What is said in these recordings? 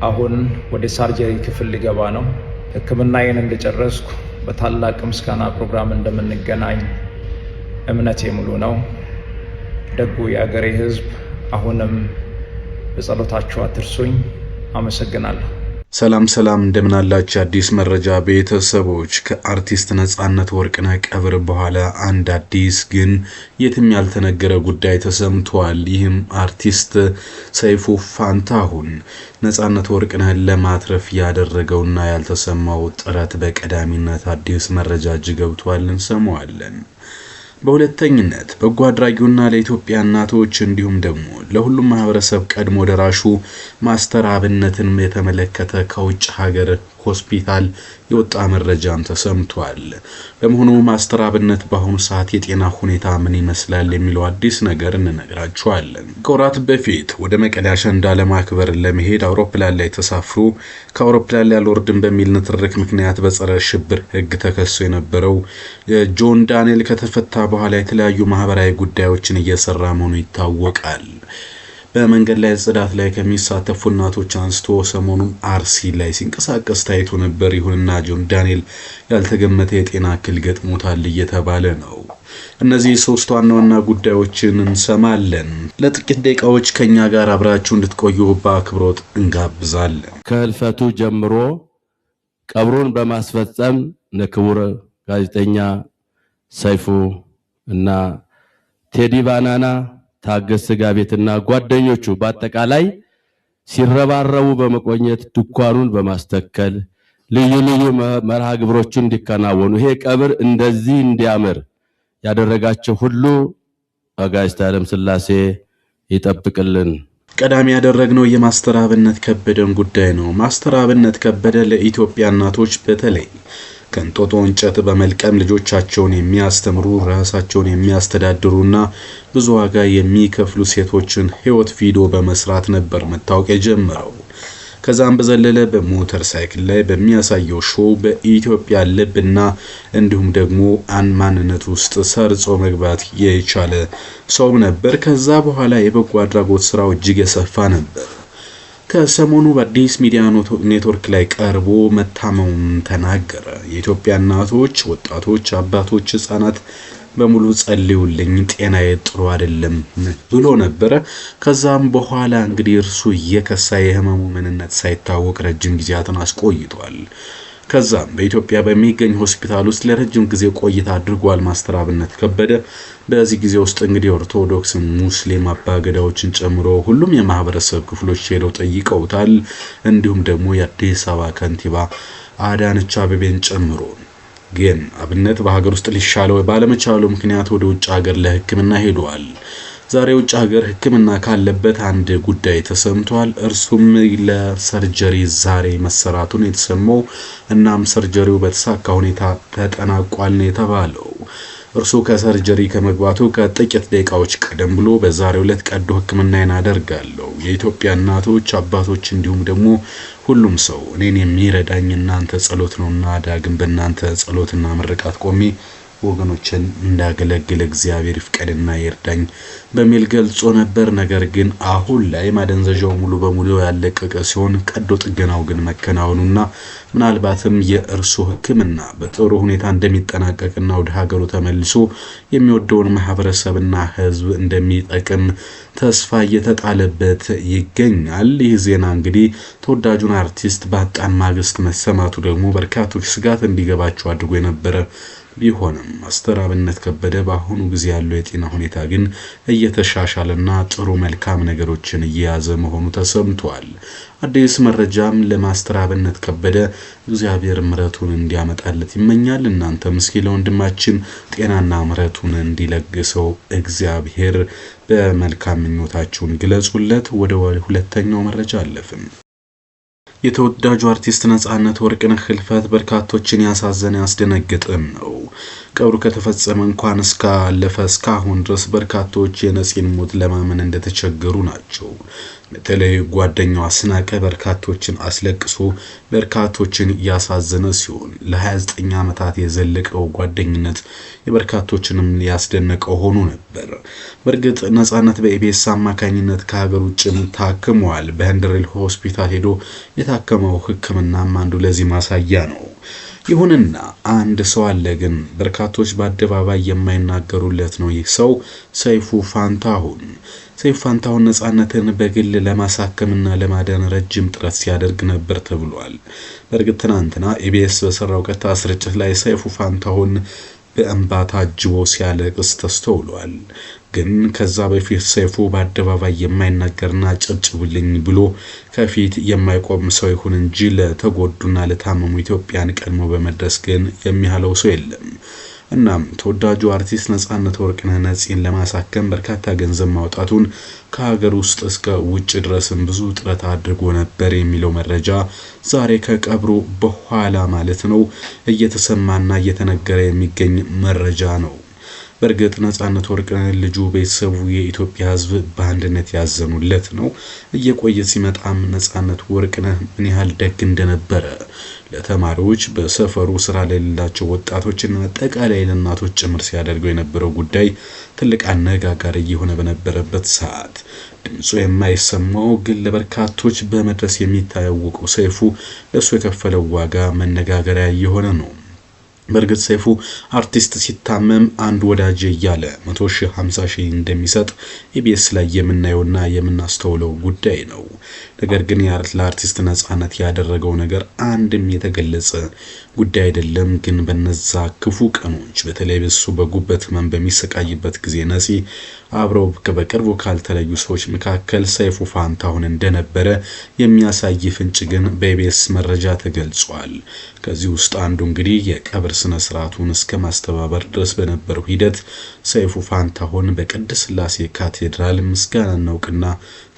አሁን ወደ ሳርጀሪ ክፍል ሊገባ ነው። ሕክምናዬን እንደጨረስኩ በታላቅ ምስጋና ፕሮግራም እንደምንገናኝ እምነቴ ሙሉ ነው። ደጉ የአገሬ ሕዝብ አሁንም በጸሎታችሁ አትርሱኝ። አመሰግናለሁ። ሰላም እንደምን አላችሁ አዲስ መረጃ ቤተሰቦች። ከአርቲስት ነጻነት ወርቅነህ ቀብር በኋላ አንድ አዲስ ግን የትም ያልተነገረ ጉዳይ ተሰምቷል። ይህም አርቲስት ሰይፉ ፋንታሁን ነጻነት ወርቅነህን ለማትረፍ ያደረገውና ያልተሰማው ጥረት በቀዳሚነት አዲስ መረጃ ገብቷል፣ እንሰማዋለን። በሁለተኝነት በጎ አድራጊውና ለኢትዮጵያ እናቶች እንዲሁም ደግሞ ለሁሉም ማህበረሰብ ቀድሞ ደራሹ ማስተር አብነትን የተመለከተ ከውጭ ሀገር ሆስፒታል የወጣ መረጃም ተሰምቷል። ለመሆኑ ማስተር አብነት በአሁኑ ሰዓት የጤና ሁኔታ ምን ይመስላል የሚለው አዲስ ነገር እንነግራችኋለን። ከወራት በፊት ወደ መቀሌ አሸንዳ ለማክበር ለመሄድ አውሮፕላን ላይ ተሳፍሮ ከአውሮፕላን ላይ አልወርድም በሚል ንትርክ ምክንያት በጸረ ሽብር ሕግ ተከሶ የነበረው ጆን ዳንኤል ከተፈታ በኋላ የተለያዩ ማህበራዊ ጉዳዮችን እየሰራ መሆኑ ይታወቃል። በመንገድ ላይ ጽዳት ላይ ከሚሳተፉ እናቶች አንስቶ ሰሞኑን አርሲ ላይ ሲንቀሳቀስ ታይቶ ነበር። ይሁንና ጆን ዳንኤል ያልተገመተ የጤና እክል ገጥሞታል እየተባለ ነው። እነዚህ ሶስት ዋና ጉዳዮችን እንሰማለን። ለጥቂት ደቂቃዎች ከኛ ጋር አብራችሁ እንድትቆዩ በአክብሮት እንጋብዛለን። ከህልፈቱ ጀምሮ ቀብሩን በማስፈጸም ለክቡር ጋዜጠኛ ሰይፉ እና ቴዲ ባናና ታገስ ስጋ ቤትና ጓደኞቹ በአጠቃላይ ሲረባረቡ በመቆየት ድኳኑን በማስተከል ልዩ መርሃ ግብሮችን እንዲከናወኑ ይሄ ቀብር እንደዚህ እንዲያምር ያደረጋቸው ሁሉ አጋዕዝተ ዓለም ሥላሴ ይጠብቅልን። ቀዳሚ ያደረግነው የማስተር አብነት ከበደን ጉዳይ ነው። ማስተር አብነት ከበደ ለኢትዮጵያ እናቶች በተለይ ከንጦጦ እንጨት በመልቀም ልጆቻቸውን የሚያስተምሩ ራሳቸውን የሚያስተዳድሩና ብዙ ዋጋ የሚከፍሉ ሴቶችን ህይወት ቪዲዮ በመስራት ነበር መታወቅ የጀመረው። ከዛም በዘለለ በሞተር ሳይክል ላይ በሚያሳየው ሾው በኢትዮጵያ ልብና እንዲሁም ደግሞ ማንነት ውስጥ ሰርጾ መግባት የቻለ ሰው ነበር። ከዛ በኋላ የበጎ አድራጎት ስራው እጅግ የሰፋ ነበር። ከሰሞኑ በአዲስ ሚዲያ ኔትወርክ ላይ ቀርቦ መታመሙን ተናገረ። የኢትዮጵያ እናቶች፣ ወጣቶች፣ አባቶች፣ ህፃናት በሙሉ ጸልዩልኝ ጤናዬ ጥሩ አይደለም ብሎ ነበር። ከዛም በኋላ እንግዲህ እርሱ እየከሳ የህመሙ ምንነት ሳይታወቅ ረጅም ጊዜያትን አስቆይቷል። ከዛም በኢትዮጵያ በሚገኝ ሆስፒታል ውስጥ ለረጅም ጊዜ ቆይታ አድርጓል ማስተር አብነት ከበደ። በዚህ ጊዜ ውስጥ እንግዲህ ኦርቶዶክስ፣ ሙስሊም አባገዳዎችን ጨምሮ ሁሉም የማህበረሰብ ክፍሎች ሄደው ጠይቀውታል። እንዲሁም ደግሞ የአዲስ አበባ ከንቲባ አዳነች አቤቤን ጨምሮ። ግን አብነት በሀገር ውስጥ ሊሻለው ባለመቻሉ ምክንያት ወደ ውጭ ሀገር ለህክምና ሄዷል። ዛሬ ውጭ ሀገር ህክምና ካለበት አንድ ጉዳይ ተሰምቷል። እርሱም ለሰርጀሪ ዛሬ መሰራቱን የተሰማው። እናም ሰርጀሪው በተሳካ ሁኔታ ተጠናቋል ነው የተባለው። እርሱ ከሰርጀሪ ከመግባቱ ከጥቂት ደቂቃዎች ቀደም ብሎ በዛሬው ዕለት ቀዶ ህክምናን አደርጋለሁ። የኢትዮጵያ እናቶች፣ አባቶች እንዲሁም ደግሞ ሁሉም ሰው እኔን የሚረዳኝ እናንተ ጸሎት ነውና ዳግም በእናንተ ጸሎትና ምርቃት ቆሜ ወገኖችን እንዳገለግል እግዚአብሔር ይፍቀድና ይርዳኝ በሚል ገልጾ ነበር። ነገር ግን አሁን ላይ ማደንዘዣው ሙሉ በሙሉ ያለቀቀ ሲሆን ቀዶ ጥገናው ግን መከናወኑና ምናልባትም የእርሱ ህክምና በጥሩ ሁኔታ እንደሚጠናቀቅና ወደ ሀገሩ ተመልሶ የሚወደውን ማህበረሰብና ህዝብ እንደሚጠቅም ተስፋ እየተጣለበት ይገኛል። ይህ ዜና እንግዲህ ተወዳጁን አርቲስት ባጣን ማግስት መሰማቱ ደግሞ በርካቶች ስጋት እንዲገባቸው አድርጎ የነበረ ቢሆንም ማስተር አብነት ከበደ በአሁኑ ጊዜ ያለው የጤና ሁኔታ ግን እየተሻሻለና ጥሩ መልካም ነገሮችን እየያዘ መሆኑ ተሰምቷል። አዲስ መረጃም ለማስተር አብነት ከበደ እግዚአብሔር ምሕረቱን እንዲያመጣለት ይመኛል። እናንተም እስኪ ለወንድማችን ጤናና ምሕረቱን እንዲለግሰው እግዚአብሔር በመልካም ምኞታችሁን ግለጹለት። ወደ ሁለተኛው መረጃ አለፍን። የተወዳጁ አርቲስት ነጻነት ወርቅነህ ህልፈት በርካቶችን ያሳዘነ ያስደነገጠም ነው። ቀብሩ ከተፈጸመ እንኳን እስካሁን ድረስ በርካቶች የነፂን ሞት ለማመን እንደተቸገሩ ናቸው። በተለይ ጓደኛው አስናቀ በርካቶችን አስለቅሶ በርካቶችን ያሳዘነ ሲሆን ለ29 ዓመታት የዘለቀው ጓደኝነት የበርካቶችንም ያስደነቀው ሆኖ ነበር። በእርግጥ ነጻነት በኢቢኤስ አማካኝነት ከሀገር ውጭም ታክሟል። በሄንድሪል ሆስፒታል ሄዶ የታከመው ሕክምናም አንዱ ለዚህ ማሳያ ነው። ይሁንና አንድ ሰው አለ ግን በርካቶች በአደባባይ የማይናገሩለት ነው። ይህ ሰው ሰይፉ ፋንታሁን። ሰይፉ ፋንታሁን ነጻነትን በግል ለማሳከምና ለማዳን ረጅም ጥረት ሲያደርግ ነበር ተብሏል። በእርግጥ ትናንትና ኢቢኤስ በሰራው ቀጥታ ስርጭት ላይ ሰይፉ ፋንታሁን በእንባ ታጅቦ ሲያለቅስ ተስተውሏል። ግን ከዛ በፊት ሰይፉ በአደባባይ የማይናገርና ጨብጭቡልኝ ብሎ ከፊት የማይቆም ሰው ይሁን እንጂ ለተጎዱና ለታመሙ ኢትዮጵያን ቀድሞ በመድረስ ግን የሚያለው ሰው የለም። እናም ተወዳጁ አርቲስት ነጻነት ወርቅነህ ነፂን ለማሳከም በርካታ ገንዘብ ማውጣቱን ከሀገር ውስጥ እስከ ውጭ ድረስም ብዙ ጥረት አድርጎ ነበር የሚለው መረጃ ዛሬ ከቀብሩ በኋላ ማለት ነው እየተሰማና እየተነገረ የሚገኝ መረጃ ነው። በእርግጥ ነጻነት ወርቅነህ ልጁ፣ ቤተሰቡ፣ የኢትዮጵያ ሕዝብ በአንድነት ያዘኑለት ነው። እየቆየ ሲመጣም ነጻነት ወርቅነህ ምን ያህል ደግ እንደነበረ ለተማሪዎች፣ በሰፈሩ ስራ ለሌላቸው ወጣቶችና አጠቃላይ ለእናቶች ጭምር ሲያደርገው የነበረው ጉዳይ ትልቅ አነጋጋሪ እየሆነ በነበረበት ሰዓት ድምፁ የማይሰማው ግን ለበርካቶች በመድረስ የሚታወቀው ሰይፉ ለሱ የከፈለው ዋጋ መነጋገሪያ እየሆነ ነው። በእርግጥ ሰይፉ አርቲስት ሲታመም አንድ ወዳጅ እያለ 100 ሺህ 50 ሺህ እንደሚሰጥ ኢቢኤስ ላይ የምናየውና የምናስተውለው ጉዳይ ነው። ነገር ግን ለአርቲስት ነጻነት ያደረገው ነገር አንድም የተገለጸ ጉዳይ አይደለም። ግን በነዛ ክፉ ቀኖች በተለይ በሱ በጉበት ህመም በሚሰቃይበት ጊዜ ነፂ አብረው በቅርቡ ካልተለዩ ሰዎች መካከል ሰይፉ ፋንታሁን እንደነበረ የሚያሳይ ፍንጭ ግን በኢቢኤስ መረጃ ተገልጿል። ከዚህ ውስጥ አንዱ እንግዲህ የቀብር ስነ ስርዓቱን እስከ ማስተባበር ድረስ በነበረው ሂደት ሰይፉ ፋንታሁን በቅድስት ሥላሴ ካቴድራል ምስጋናና እውቅና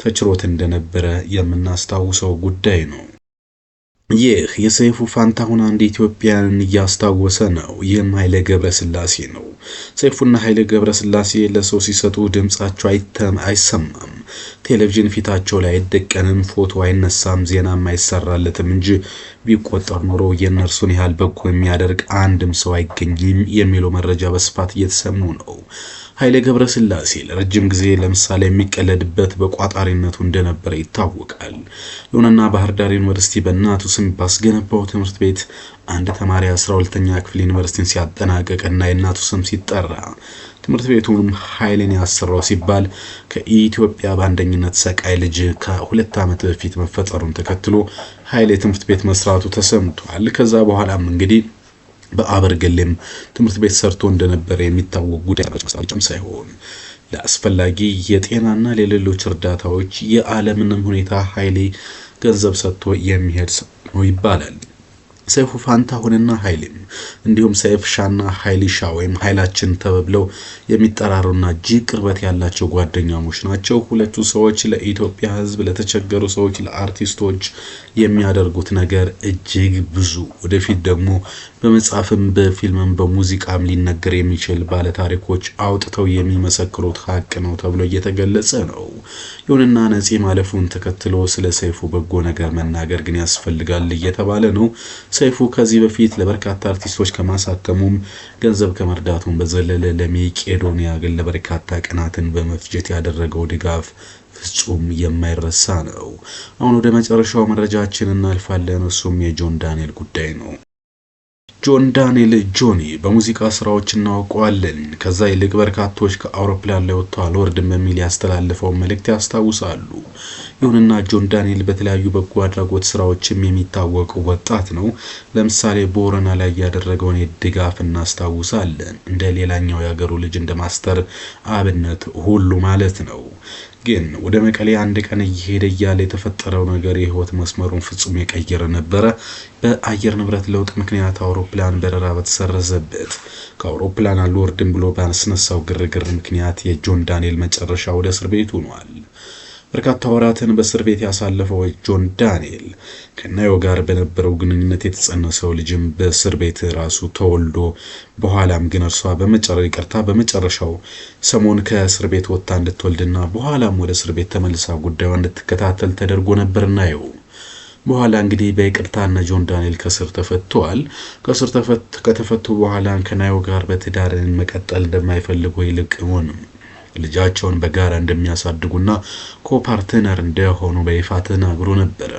ተችሮት እንደነበረ የምናስታውሰው ጉዳይ ነው። ይህ የሰይፉ ፋንታሁን አንድ ኢትዮጵያን እያስታወሰ ነው። ይህም ኃይሌ ገብረስላሴ ነው። ሰይፉና ኃይሌ ገብረስላሴ ለሰው ሲሰጡ ድምጻቸው አይሰማም፣ ቴሌቪዥን ፊታቸው ላይ አይደቀንም፣ ፎቶ አይነሳም፣ ዜናም አይሰራለትም እንጂ ቢቆጠር ኖሮ የነርሱን ያህል በጎ የሚያደርግ አንድም ሰው አይገኝም የሚለው መረጃ በስፋት እየተሰሙ ነው። ኃይሌ ገብረስላሴ ለረጅም ጊዜ ለምሳሌ የሚቀለድበት በቋጣሪነቱ እንደነበረ ይታወቃል። ይሁንና ባህር ዳር ዩኒቨርሲቲ በእናቱ ስም ባስገነባው ትምህርት ቤት አንድ ተማሪ 12ኛ ክፍል ዩኒቨርሲቲን ሲያጠናቀቅና የእናቱ ስም ሲጠራ ትምህርት ቤቱም ኃይሌን ያሰራው ሲባል ከኢትዮጵያ በአንደኝነት ሰቃይ ልጅ ከ2 ዓመት በፊት መፈጠሩን ተከትሎ ኃይሌ ትምህርት ቤት መስራቱ ተሰምቷል። ከዛ በኋላም እንግዲህ በአበርገሌም ትምህርት ቤት ሰርቶ እንደነበረ የሚታወቅ ጉዳይ ብቻም ሳይሆን ለአስፈላጊ የጤናና ለሌሎች እርዳታዎች የዓለምንም ሁኔታ ኃይሌ ገንዘብ ሰጥቶ የሚሄድ ነው ይባላል። ሰይፉ ፋንታሁንና ኃይሌም እንዲሁም ሰይፍ ሻና ኃይሊሻ ወይም ኃይላችን ተብለው የሚጠራሩና እጅግ ቅርበት ያላቸው ጓደኛሞች ናቸው። ሁለቱ ሰዎች ለኢትዮጵያ ሕዝብ፣ ለተቸገሩ ሰዎች፣ ለአርቲስቶች የሚያደርጉት ነገር እጅግ ብዙ ወደፊት ደግሞ በመጽሐፍም በፊልምም በሙዚቃም ሊነገር የሚችል ባለ ታሪኮች አውጥተው የሚመሰክሩት ሀቅ ነው ተብሎ እየተገለጸ ነው። ይሁንና ነፂ ማለፉን ተከትሎ ስለ ሰይፉ በጎ ነገር መናገር ግን ያስፈልጋል እየተባለ ነው። ሰይፉ ከዚህ በፊት ለበርካታ አርቲስቶች ከማሳከሙም ገንዘብ ከመርዳቱም በዘለለ ለመቄዶንያ ግን ለበርካታ ቀናትን በመፍጀት ያደረገው ድጋፍ ፍጹም የማይረሳ ነው። አሁን ወደ መጨረሻው መረጃችን እናልፋለን። እሱም የጆን ዳንኤል ጉዳይ ነው። ጆን ዳንኤል ጆኒ በሙዚቃ ስራዎች እናውቀዋለን። ከዛ ይልቅ በርካቶች ከአውሮፕላን ላይ ወጥተው አልወርድም በሚል ያስተላለፈው መልእክት ያስታውሳሉ። ይሁንና ጆን ዳንኤል በተለያዩ በጎ አድራጎት ስራዎችም የሚታወቅ ወጣት ነው። ለምሳሌ ቦረና ላይ ያደረገውን ድጋፍ እናስታውሳለን። እንደ ሌላኛው ያገሩ ልጅ እንደ ማስተር አብነት ሁሉ ማለት ነው። ግን ወደ መቀሌ አንድ ቀን እየሄደ ያለ የተፈጠረው ነገር የህይወት መስመሩን ፍጹም የቀየረ ነበር። በአየር ንብረት ለውጥ ምክንያት አውሮፕላን በረራ በተሰረዘበት ከአውሮፕላን አልወርድም ብሎ ባስነሳው ግርግር ምክንያት የጆን ዳንኤል መጨረሻ ወደ እስር ቤት ሆኗል። በርካታ ወራትን በእስር ቤት ያሳለፈው ጆን ዳንኤል ከናዮ ጋር በነበረው ግንኙነት የተጸነሰው ልጅም በእስር ቤት ራሱ ተወልዶ በኋላም ግን እርሷ በመጨረሻው ሰሞን ከእስር ቤት ወጥታ እንድትወልድና በኋላም ወደ እስር ቤት ተመልሳ ጉዳዩን እንድትከታተል ተደርጎ ነበር ናዮ። በኋላ እንግዲህ በይቅርታና ጆን ዳንኤል ከስር ተፈቷል። ከስር ከተፈቱ በኋላ ከናዮ ጋር በትዳርን መቀጠል እንደማይፈልጉ ይልቁን ልጃቸውን በጋራ እንደሚያሳድጉና ኮፓርትነር እንደሆኑ በይፋ ተናግሮ ነበር።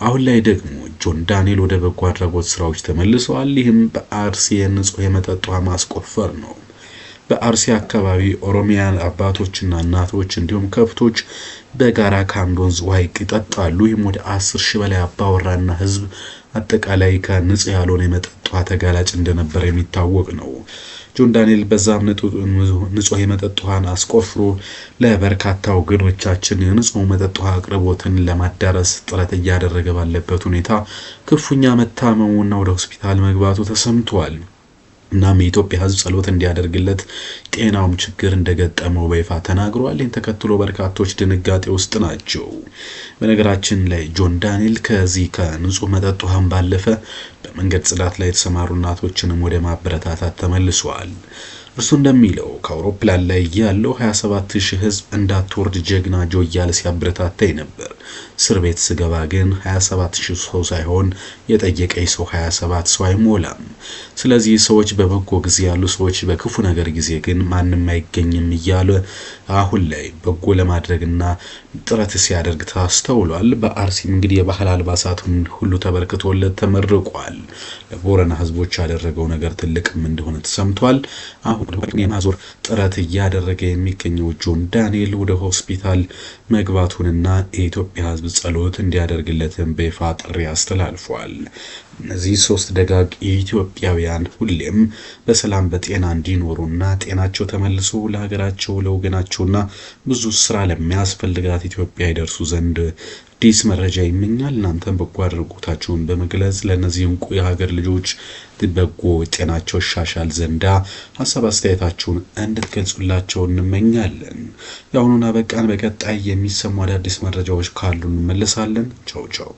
አሁን ላይ ደግሞ ጆን ዳንኤል ወደ በጎ አድራጎት ስራዎች ተመልሰዋል። ይህም በአርሲ የንጹህ የመጠጥ ውሃ ማስቆፈር ነው። በአርሲ አካባቢ ኦሮሚያን አባቶችና እናቶች እንዲሁም ከብቶች በጋራ ከአንድ ወንዝ ውሃ ይጠጣሉ። ይህም ወደ 10,000 በላይ አባወራና ህዝብ አጠቃላይ ከንጹህ ያልሆነ የመጠጥ ውሃ ተጋላጭ እንደነበር የሚታወቅ ነው። ጆን ዳንኤል በዛም ንጹህ የመጠጥ ውሃን አስቆፍሮ ለበርካታ ወገኖቻችን የንጹህ መጠጥ ውሃ አቅርቦትን ለማዳረስ ጥረት እያደረገ ባለበት ሁኔታ ክፉኛ መታመሙና ወደ ሆስፒታል መግባቱ ተሰምቷል። እናም የኢትዮጵያ ህዝብ ጸሎት እንዲያደርግለት ጤናውም ችግር እንደገጠመው በይፋ ተናግሯል። ይህን ተከትሎ በርካቶች ድንጋጤ ውስጥ ናቸው። በነገራችን ላይ ጆን ዳንኤል ከዚህ ከንጹህ መጠጥ ውሃን ባለፈ በመንገድ ጽዳት ላይ የተሰማሩ እናቶችንም ወደ ማበረታታት ተመልሷል። እርሱ እንደሚለው ከአውሮፕላን ላይ ያለው 27,000 ህዝብ እንዳትወርድ ጀግና ጆ እያለ ሲያበረታታኝ ነበር። እስር ቤት ስገባ ግን 27,000 ሰው ሳይሆን የጠየቀኝ ሰው 27 ሰው አይሞላም። ስለዚህ ሰዎች በበጎ ጊዜ ያሉ ሰዎች በክፉ ነገር ጊዜ ግን ማንም አይገኝም እያለ አሁን ላይ በጎ ለማድረግና ጥረት ሲያደርግ ታስተውሏል። በአርሲም እንግዲህ የባህል አልባሳቱን ሁሉ ተበርክቶለት ተመርቋል። ለቦረና ህዝቦች ያደረገው ነገር ትልቅም እንደሆነ ተሰምቷል። አሁን የማዞር ጥረት እያደረገ የሚገኘው ጆን ዳንኤል ወደ ሆስፒታል መግባቱንና የኢትዮጵያ ህዝብ ጸሎት እንዲያደርግለትም በይፋ ጥሪ አስተላልፏል። እነዚህ 3 ደጋግ ኢትዮጵያውያን ሁሌም በሰላም በጤና እንዲኖሩና ጤናቸው ተመልሶ ለሀገራቸው ለወገናቸውና ብዙ ስራ ለሚያስፈልጋት ኢትዮጵያ ይደርሱ ዘንድ አዲስ መረጃ ይመኛል። እናንተም በጎ አድራጎታችሁን በመግለጽ ለነዚህ እንቁ የሀገር ልጆች በጎ ጤናቸው ሻሻል ዘንዳ ሐሳብ አስተያየታችሁን እንድትገልጹላቸው እንመኛለን። ያሁኑና በቃን። በቀጣይ የሚሰሙ አዳዲስ መረጃዎች ካሉ እንመለሳለን። ቻው ቻው።